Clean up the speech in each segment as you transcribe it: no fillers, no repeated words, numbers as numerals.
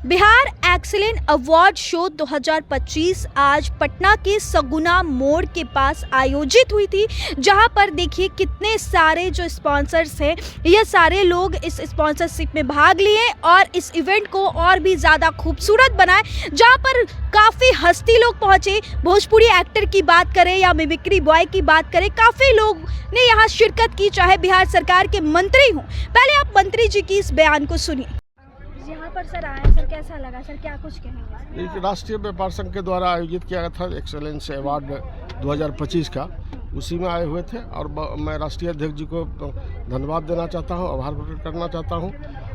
Bihar excellent award show 2025 आज पटना के सगुना मोड़ के पास आयोजित हुई थी, जहां पर देखिए कितने सारे जो स्पॉन्सर्स हैं, ये सारे लोग इस स्पॉन्सरशिप में भाग लिए और इस इवेंट को और भी ज़्यादा खूबसूरत बनाए, जहां पर काफ़ी हस्ती लोग पहुंचे। भोजपुरी एक्टर की बात करें या मिमिक्री बॉय की बात करें, काफ़ी लोग ने यहाँ शिरकत की, चाहे बिहार सरकार के मंत्री हों। पहले आप मंत्री जी की इस बयान को सुनिए। यहाँ पर सर आए सर, कैसा लगा सर, क्या कुछ कहेंगे? राष्ट्रीय व्यापार संघ के द्वारा आयोजित किया गया था एक्सेलेंस अवार्ड 2025 का, उसी में आए हुए थे और मैं राष्ट्रीय अध्यक्ष जी को धन्यवाद देना चाहता हूं, आभार प्रकट करना चाहता हूं।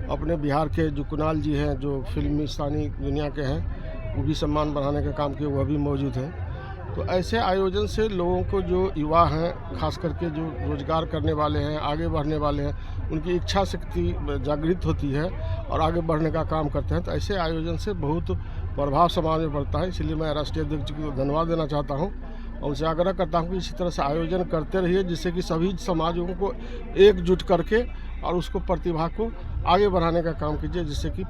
अपने बिहार के जो कुणाल जी हैं, जो फिल्मिस्तानी दुनिया के हैं, वो भी सम्मान बढ़ाने का काम किए, वह भी मौजूद हैं। तो ऐसे आयोजन से लोगों को, जो युवा हैं, खास करके जो रोजगार करने वाले हैं, आगे बढ़ने वाले हैं, उनकी इच्छा शक्ति जागृत होती है और आगे बढ़ने का काम करते हैं। तो ऐसे आयोजन से बहुत प्रभाव समाज में पड़ता है। इसलिए मैं राष्ट्रीय अध्यक्ष को धन्यवाद देना चाहता हूं और उनसे आग्रह करता हूं कि इसी तरह से आयोजन करते रहिए, जिससे कि सभी समाजों को एकजुट करके और उसको प्रतिभा को आगे बढ़ाने का काम कीजिए, जिससे कि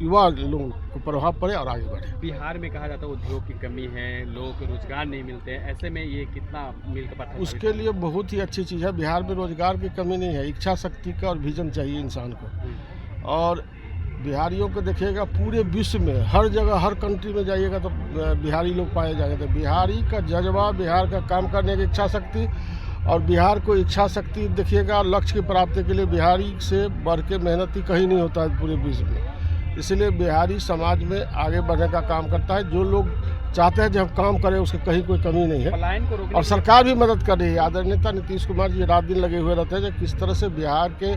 युवा लोगों को प्रभाव पड़े और आगे बढ़े। बिहार में कहा जाता है उद्योग की कमी है, लोगों को रोजगार नहीं मिलते हैं, ऐसे में ये कितना मील का पत्थर? उसके लिए बहुत ही अच्छी चीज़ है। बिहार में रोजगार की कमी नहीं है, इच्छा शक्ति का और विजन चाहिए इंसान को। और बिहारियों को देखिएगा, पूरे विश्व में हर जगह, हर कंट्री में जाइएगा तो बिहारी लोग पाए जाएंगे। तो बिहारी का जज्बा, बिहार का काम करने की इच्छा शक्ति, और बिहार को इच्छा शक्ति देखिएगा, लक्ष्य की प्राप्ति के लिए बिहारी से बढ़ के मेहनती कहीं नहीं होता है पूरे विश्व में। इसलिए बिहारी समाज में आगे बढ़ने का काम करता है। जो लोग चाहते हैं जब हम काम करें, उसकी कहीं कोई कमी नहीं है और सरकार भी मदद कर रही है। आदरणीय नेता नीतीश कुमार जी रात दिन लगे हुए रहते हैं, किस तरह से बिहार के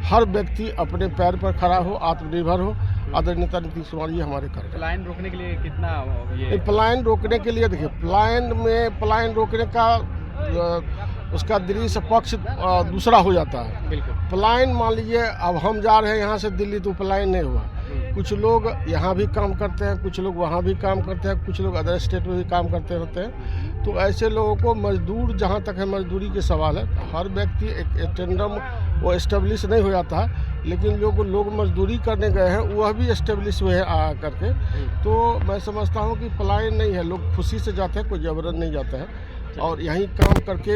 हर व्यक्ति अपने पैर पर खड़ा हो, आत्मनिर्भर हो। आदरणीय नेता नीतीश कुमार जी हमारे कर। पलायन रोकने के लिए कितना पलायन रोकने के लिए देखिए, पलायन रोकने का उसका दृश्य पक्ष दूसरा हो जाता है। बिल्कुल। पलायन, मान लीजिए अब हम जा रहे हैं यहाँ से दिल्ली, तो पलायन नहीं हुआ। कुछ लोग यहाँ भी काम करते हैं, कुछ लोग वहाँ भी काम करते हैं, कुछ लोग अदर स्टेट में भी काम करते रहते हैं। तो ऐसे लोगों को मजदूर, जहाँ तक है मजदूरी के सवाल है, हर व्यक्ति एक टेंडम वो एस्टेब्लिश नहीं हो जाता है, लेकिन लोग मजदूरी करने गए हैं, वह भी एस्टेब्लिश हुए हैं आ करके। तो मैं समझता हूँ कि पलायन नहीं है, लोग खुशी से जाते हैं, कोई जबरन नहीं जाता है और यहीं काम करके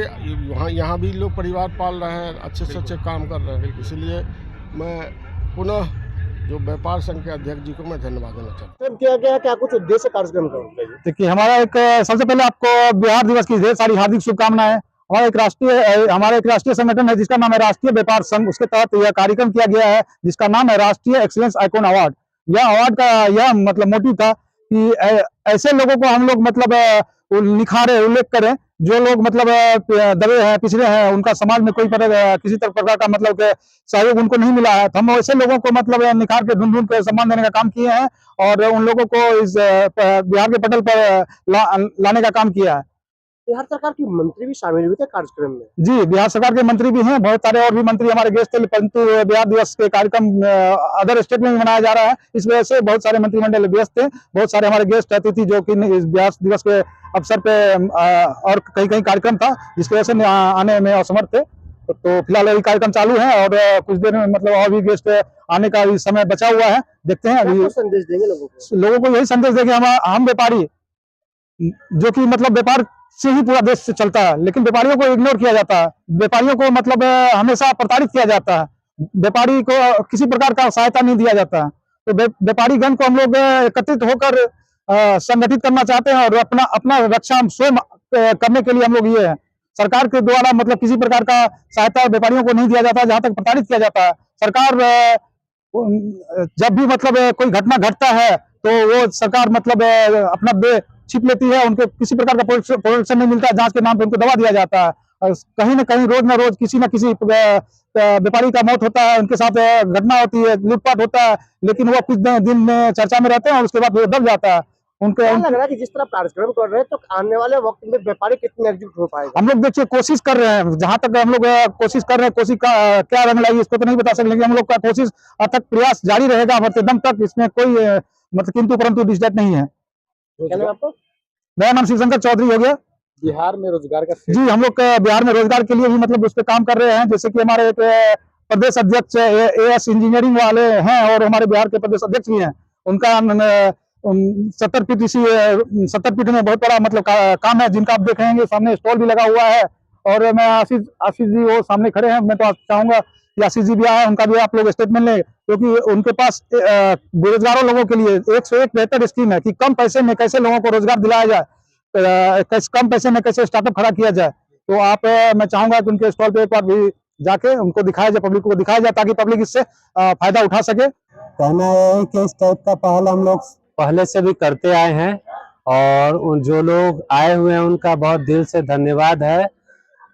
यहाँ भी लोग परिवार पाल रहे हैं, अच्छे से अच्छे काम कर रहे हैं। इसलिए मैं पुनः जो व्यापार संघ के अध्यक्ष जी को मैं धन्यवाद देना चाहता हूँ। क्या कुछ उद्देश्य कार्यक्रम का? देखिए, हमारा एक सबसे पहले आपको बिहार दिवस की ढेर सारी हार्दिक शुभकामनाएं। हमारा एक राष्ट्रीय संगठन है जिसका नाम है राष्ट्रीय व्यापार संघ। उसके तहत यह कार्यक्रम किया गया है जिसका नाम है राष्ट्रीय एक्सीलेंस आइकॉन अवार्ड। यह अवार्ड का यह मतलब मोटिव था कि ऐसे लोगों को हम लोग मतलब निखारे, उल्लेख करें जो लोग मतलब दबे हैं, पिछड़े हैं, उनका समाज में कोई किसी प्रकार का मतलब सहयोग उनको नहीं मिला है। तो हम ऐसे लोगों को मतलब निखार के ढूंढ के सम्मान देने का काम किए हैं और उन लोगों को इस बिहार के पटल पर लाने का काम किया है। बिहार सरकार की मंत्री भी शामिल हुए थे कार्यक्रम में? जी, बिहार सरकार के मंत्री भी हैं, बहुत सारे और भी मंत्री हमारे गेस्ट थे, परंतु बिहार दिवस के कार्यक्रम अदर स्टेट में भी मनाया जा रहा है, इस वजह से बहुत सारे मंत्रिमंडल व्यस्त थे। बहुत सारे हमारे गेस्ट अतिथि जो कि इस बिहार दिवस के अवसर पे और कहीं कार्यक्रम था जिसकी वजह से आने में असमर्थ थे। तो फिलहाल अभी कार्यक्रम चालू है और कुछ देर में मतलब और भी गेस्ट आने का भी समय बचा हुआ है। देखते हैं अभी संदेश देंगे लोगों को यही संदेश देंगे। हम व्यापारी, जो कि मतलब व्यापार से ही पूरा देश से चलता है, लेकिन व्यापारियों को इग्नोर किया जाता है, व्यापारियों को मतलब हमेशा प्रताड़ित किया जाता है, व्यापारी को किसी प्रकार का सहायता नहीं दिया जाता है। तो व्यापारी गण को हम लोग एकत्रित होकर संगठित करना चाहते हैं और अपना रक्षा हम स्वयं करने के लिए हम लोग ये है। सरकार के द्वारा मतलब किसी प्रकार का सहायता व्यापारियों को नहीं दिया जाता, जहां तक प्रताड़ित किया जाता है। सरकार जब भी मतलब कोई घटना घटता है तो वो सरकार मतलब अपना छिप लेती है, उनको किसी प्रकार का प्रोटेक्शन नहीं मिलता, जांच के नाम पे उनको दबा दिया जाता है। और कहीं न कहीं रोज न रोज किसी न किसी व्यापारी का मौत होता है, उनके साथ घटना होती है, लूटपाट होता है, लेकिन वो कुछ दिन में चर्चा में रहते हैं और उसके बाद वो दब जाता है। उनको लग रहा है कि जिस तरह कार्यक्रम कर रहे हैं, तो आने वाले वक्त में व्यापारी कितने एकजुट हो पाएगा? हम लोग देखिए कोशिश कर रहे हैं, जहां तक हम लोग कोशिश कर रहे हैं, कोशिश का क्या रंग लाई इसको तो नहीं बता सकते, लेकिन हम लोग का कोशिश अथक प्रयास जारी रहेगा मरते दम तक। इसमें कोई मतलब किंतु परंतु डिस्डेट नहीं है। क्या नाम आपका? मेरा नाम शिवशंकर चौधरी हो गया। बिहार में रोजगार का जी, हम लोग बिहार में रोजगार के लिए भी मतलब उस पर काम कर रहे हैं। जैसे कि हमारे एक प्रदेश अध्यक्ष AS इंजीनियरिंग वाले हैं और हमारे बिहार के प्रदेश अध्यक्ष भी हैं, उनका 70 फीट में बहुत बड़ा मतलब काम है, जिनका आप देख रहे हैं सामने स्टॉल भी लगा हुआ है। और मैं आशीष जी वो सामने खड़े हैं, मैं तो चाहूंगा कि आशीष जी भी आए, उनका भी आप लोग स्टेटमेंट लें, क्योंकि उनके पास बेरोजगारों लोगों के लिए 101 बेहतर स्कीम है कि कम पैसे में कैसे लोगों को रोजगार दिलाया जाए, कम पैसे में कैसे स्टार्टअप खड़ा किया जाए। तो आप मैं चाहूंगा कि उनके स्टॉल पे एक बार भी जाके उनको दिखाया जाए, पब्लिक को दिखाया जाए, ताकि पब्लिक इससे फायदा उठा सके। कहना है कि इस टाइप का पहल हम लोग पहले से भी करते आए हैं, और जो लोग आए हुए हैं उनका बहुत दिल से धन्यवाद है।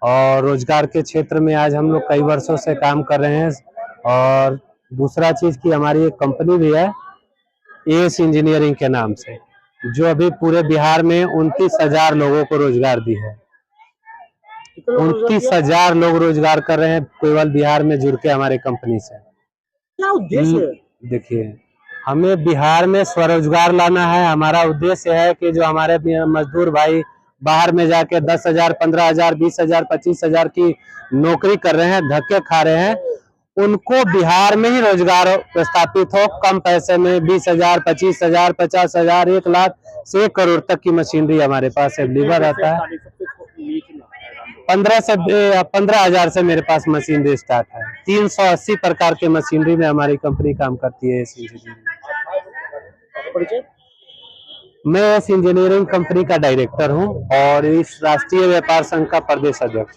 और रोजगार के क्षेत्र में आज हम लोग कई वर्षों से काम कर रहे हैं। और दूसरा चीज की हमारी एक कंपनी भी है एस इंजीनियरिंग के नाम से, जो अभी पूरे बिहार में 29,000 लोगों को रोजगार दी है। 29,000 लोग रोजगार कर रहे हैं केवल बिहार में जुड़ के हमारे कंपनी से। क्या उद्देश्य है? देखिए, हमें बिहार में स्वरोजगार लाना है। हमारा उद्देश्य है कि जो हमारे मजदूर भाई बाहर में जाके 10,000, 15,000, 20,000, 25,000 की नौकरी कर रहे हैं, धक्के खा रहे हैं, उनको बिहार में ही रोजगार प्रस्तापित हो, कम पैसे में 20,000, 25,000, 50,000, 1 लाख से 1 करोड़ तक की मशीनरी हमारे पास अवेलेबल रहता है। 15,000 से मेरे पास मशीनरी स्टार्ट है। 380 प्रकार के मशीनरी में हमारी कंपनी काम करती है। मैं इस इंजीनियरिंग कंपनी का डायरेक्टर हूं और इस राष्ट्रीय व्यापार संघ का प्रदेश अध्यक्ष।